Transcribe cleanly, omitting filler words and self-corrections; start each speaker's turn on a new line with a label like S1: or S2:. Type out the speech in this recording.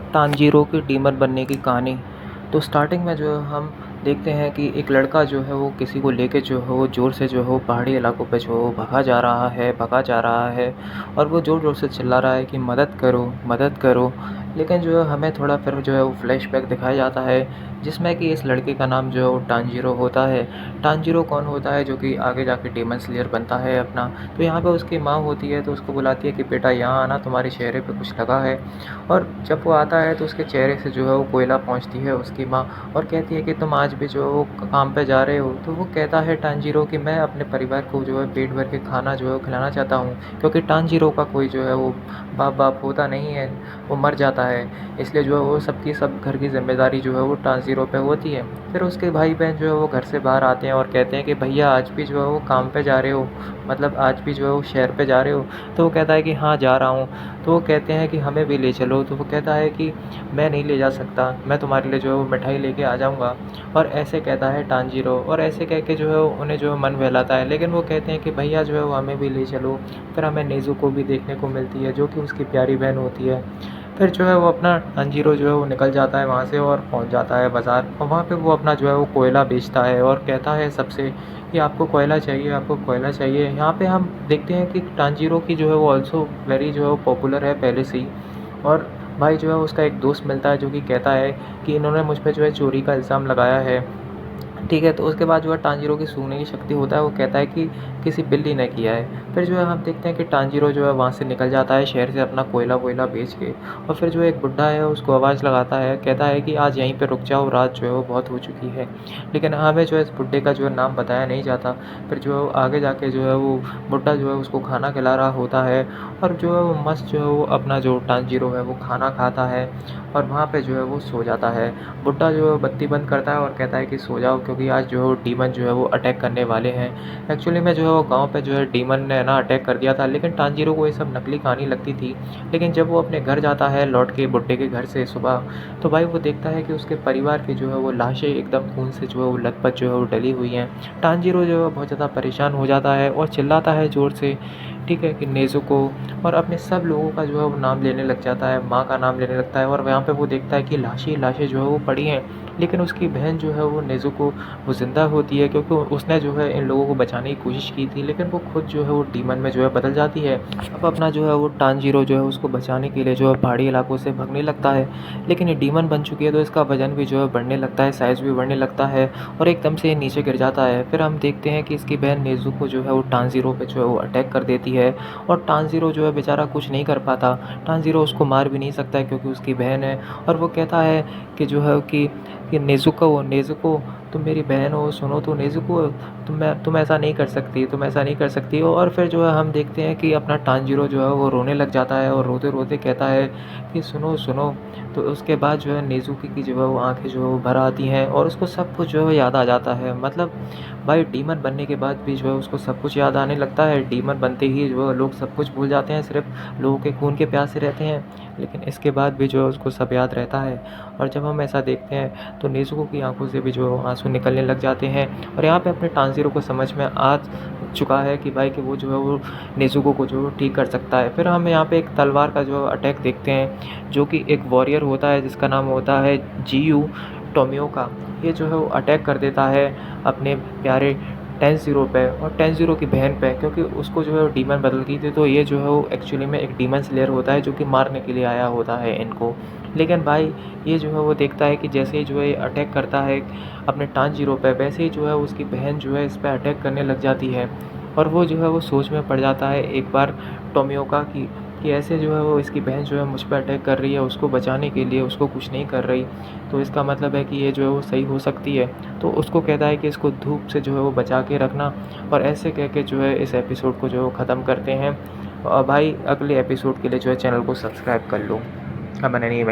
S1: Tanjiro की डीमर बनने की कहानी। तो स्टार्टिंग में जो है हम देखते हैं कि एक लड़का जो है वो किसी को लेके जो है वो ज़ोर से जो है वो पहाड़ी इलाकों पे जो है वो भगा जा रहा है और वो ज़ोर-ज़ोर से चिल्ला रहा है कि मदद करो, मदद करो। लेकिन जो है हमें थोड़ा फिर जो है वो फ्लैशबैक दिखाया जाता है जिसमें कि इस लड़के का नाम जो है वो टांजीरो होता है। टांजीरो कौन होता है जो कि आगे जाके डीमन स्लेयर बनता है अपना। तो यहाँ पे उसकी माँ होती है तो उसको बुलाती है कि बेटा यहाँ आना, तुम्हारे चेहरे पे कुछ लगा है। और जब वो आता है तो उसके चेहरे से जो है वो कोयला पहुँचती है उसकी माँ और कहती है कि तुम आज भी जो है वो काम पे जा रहे हो। तो वो कहता है टांजीरो कि मैं अपने परिवार को जो है पेट भर के खाना जो है वो खिलाना चाहता हूँ, क्योंकि टांजीरो का कोई जो है वो बाप होता नहीं है, वो मर जाता है। इसलिए जो है वो सबकी सब घर की ज़िम्मेदारी जो है वो टांजीरो पे होती है। फिर उसके भाई-बहन जो है वो घर से बाहर आते हैं और कहते हैं कि भैया आज भी जो है वो काम पे जा रहे हो? मतलब आज भी जो है वो शहर पे जा रहे हो? तो वो कहता है कि हाँ, जा रहा हूँ। तो वो कहते हैं कि हमें भी ले चलो। तो वो कहता है कि मैं नहीं ले जा सकता, मैं तुम्हारे लिए जो है वो मिठाई लेके आ जाऊँगा। और ऐसे कहता है टांजीरो और ऐसे कह के जो है उन्हें जो है मन बहलाता है। लेकिन वो कहते हैं कि भैया जो है वो हमें भी ले चलो। फिर हमें नेज़ुको भी देखने को मिलती है जो कि उसकी प्यारी बहन होती है। फिर जो है वो अपना टांजीरो जो है वो निकल जाता है वहाँ से और पहुँच जाता है बाज़ार और वहाँ पे वो अपना जो है वो कोयला बेचता है और कहता है सबसे कि आपको कोयला चाहिए, आपको कोयला चाहिए। यहाँ पे हम देखते हैं कि टांजीरो की जो है वो ऑल्सो वेरी जो है वो पॉपुलर है पहले से ही। और भाई जो है उसका एक दोस्त मिलता है जो कि कहता है कि इन्होंने मुझ पे जो है चोरी का इल्ज़ाम लगाया है। ठीक है, तो उसके बाद जो है टांजीरो की सूंघने की शक्ति होता है, वो कहता है कि किसी बिल्ली ने किया है। फिर जो है हम देखते हैं कि टांजीरो जो है वहाँ से निकल जाता है शहर से अपना कोयला-वोयला बेच के और फिर जो एक बुड्ढा है उसको आवाज़ लगाता है, कहता है कि आज यहीं पे रुक जाओ, रात जो है वो बहुत हो चुकी है। लेकिन हमें जो है इस बुड्ढे का जो है नाम बताया नहीं जाता। फिर जो है वो आगे जाके जो है वो बुड्ढा जो है उसको खाना खिला रहा होता है और जो है वो मस्त जो है वो अपना जो टांजीरो है वो खाना खाता है और वहाँ पे जो है वो सो जाता है। बुड्ढा जो है बत्ती बंद करता है और कहता है कि सो जाओ, क्योंकि आज जो है वो डीमन जो है वो अटैक करने वाले हैं। एक्चुअली में जो है वो गाँव पे जो है डीमन ने ना अटैक कर दिया था, लेकिन टांजीरो को ये सब नकली कहानी लगती थी। लेकिन जब वो अपने घर जाता है लौट के बुड्ढे के घर से सुबह, तो भाई वो देखता है कि उसके परिवार की जो है वो लाशें एकदम खून से जो है वो लथपथ जो है वो डली हुई हैं। टांजीरो जो है बहुत ज़्यादा परेशान हो जाता है और चिल्लाता है ज़ोर से, ठीक है, कि नेज़ुको, और अपने सब लोगों का जो है वो नाम लेने लग जाता है, माँ का नाम लेने लगता है और वहाँ पे वो देखता है कि लाशें ही लाशें जो है वो पड़ी हैं। लेकिन उसकी बहन जो है वो नेज़ुको वो ज़िंदा होती है, क्योंकि उसने जो है इन लोगों को बचाने की कोशिश की थी, लेकिन वो खुद जो है वो डीमन में जो है बदल जाती है। अब अपना जो है वो टांजीरो जो है उसको बचाने के लिए जो है पहाड़ी इलाकों से भागने लगता है। लेकिन ये डीमन बन चुकी है तो इसका वज़न भी जो है बढ़ने लगता है, साइज़ भी बढ़ने लगता है और एकदम से ये नीचे गिर जाता है। फिर हम देखते हैं कि इसकी बहन नेज़ुको जो है वो टांजीरो पे जो है वो अटैक कर देती है और टांजीरो जो है बेचारा कुछ नहीं कर पाता। टांजीरो उसको मार भी नहीं सकता है क्योंकि उसकी बहन है और वो कहता है कि जो है कि नेज़ुको, नेज़ुको, तुम मेरी बहन हो, सुनो तो नेज़ुको, तुम ऐसा नहीं कर सकती, तुम ऐसा नहीं कर सकती हो। और फिर जो है हम देखते हैं कि अपना टांजीरो जो है वो रोने लग जाता है और रोते-रोते कहता है कि सुनो, सुनो। तो उसके बाद जो है नेज़ुकी की जो है वो आँखें जो है वो भर आती हैं और उसको सब कुछ जो है याद आ जाता है। मतलब भाई डीमन बनने के बाद भी जो है उसको सब कुछ याद आने लगता है। डीमन बनते ही जो है लोग सब कुछ भूल जाते हैं, सिर्फ़ लोगों के खून के प्यासे रहते हैं। लेकिन इसके बाद भी जो है उसको सब याद रहता है और जब हम ऐसा देखते हैं तो नेज़ुको की आँखों से भी जो आँसू निकलने लग जाते हैं और यहाँ पे अपने टांजीरो को समझ में आ चुका है कि भाई कि वो जो है वो नेज़ुको को जो है ठीक कर सकता है। फिर हम यहाँ पे एक तलवार का जो अटैक देखते हैं, जो कि एक वॉरियर होता है जिसका नाम होता है जियू टोमियोका। ये जो है वो अटैक कर देता है अपने प्यारे टेंज़ीरो पे और टेंज़ीरो की बहन पे, क्योंकि उसको जो है वो डीमन बदल गई थी। तो ये जो है वो एक्चुअली में एक डीमन स्लेयर होता है जो कि मारने के लिए आया होता है इनको। लेकिन भाई ये जो है वो देखता है कि जैसे ही जो है ये अटैक करता है अपने टांजीरो पे, वैसे ही जो है उसकी बहन जो है इस पे अटैक करने लग जाती है और वो जो है वो सोच में पड़ जाता है एक बार टोमियोका की कि ऐसे जो है वो इसकी बहन जो है मुझ पे अटैक कर रही है, उसको बचाने के लिए उसको कुछ नहीं कर रही, तो इसका मतलब है कि ये जो है वो सही हो सकती है। तो उसको कहता है कि इसको धूप से जो है वो बचा के रखना और ऐसे कह के जो है इस एपिसोड को जो है वो ख़त्म करते हैं। और भाई अगले एपिसोड के लिए जो है चैनल को सब्सक्राइब कर लो। अब मैंने नहीं